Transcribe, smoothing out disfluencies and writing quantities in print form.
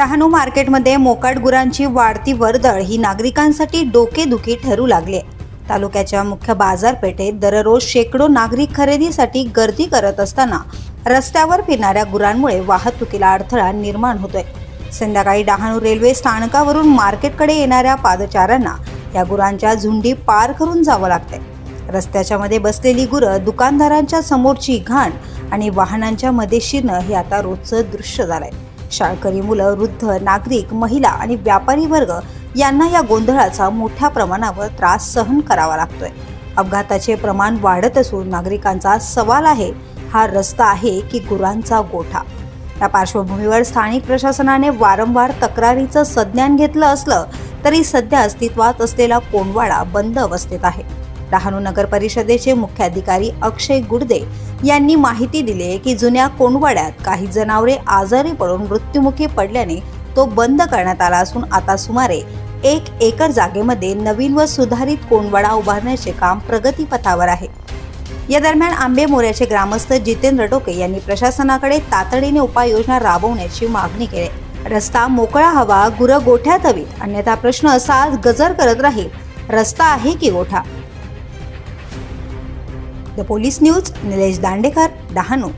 डहाणू मार्केटमध्ये मोकाट गुरांची वाढती वर्दळ ही नागरिकांसाठी डोकेदुखी ठरू लागली आहे। तालुक्याच्या मुख्य बाजारपेठेत दररोज शेकडो नागरिक खरेदीसाठी गर्दी करत असताना रस्त्यावर फिरणाऱ्या गुरांमुळे वाहतुकीला अडथळा निर्माण होतोय। संध्याकाळी डहाणू रेल्वे स्थानकावरून मार्केटकडे येणाऱ्या पादचाऱ्यांना या गुरांच्या झुंडी पार करून जावं लागतंय। रस्त्याच्या मध्ये बसलेली गुरं दुकानदारांच्या समोरची घाण आणि वाहनांच्या मध्ये शिरणं हे आता रोजचं दृश्य झालंय। शाळकरी मुलं, वृद्ध, नागरिक, महिला आणि व्यापारी वर्ग यांना या गोंधळाचा मोठ्या प्रमाणावर त्रास सहन करावा लागतोय। अपघाताचे प्रमाण वाढत असून नागरिकांचा सवाल आहे, हा रस्ता आहे की गुरांचा गोठा। या पार्श्वभूमीवर स्थानिक प्रशासनाने वारंवार तक्रारीचं संज्ञान घेतलं असलं तरी सध्या अस्तित्वात असलेला कोंडवाडा बंद अवस्थेत आहे। डहाणू नगर परिषदेचे मुख्याधिकारी अक्षय गुडदे यांनी माहिती दिली आहे की जुन्या कोंडवाड्यात काही जनावरे आजारी पडून मृत्युमुखी पडल्याने तो बंद करण्यात आला असून आता सुमारे 1 एकर जागेमध्ये नवीन व सुधारित कोंडवाडा उभारण्याचे काम प्रगतीपथावर आहे। या दरम्यान आंबे मोऱ्याचे ग्रामस्थ जितेंद्र टोके यांनी प्रशासनाकडे तातडीने उपाययोजना राबवण्याची मागणी केली। रस्ता मोकळा हवा, गुरं गोठ्यात हवीत, अन्यथा प्रश्न असाच गजर करत राहील, रस्ता आहे की गोठा। The police news, Nilesh Dandekar, Dahanu.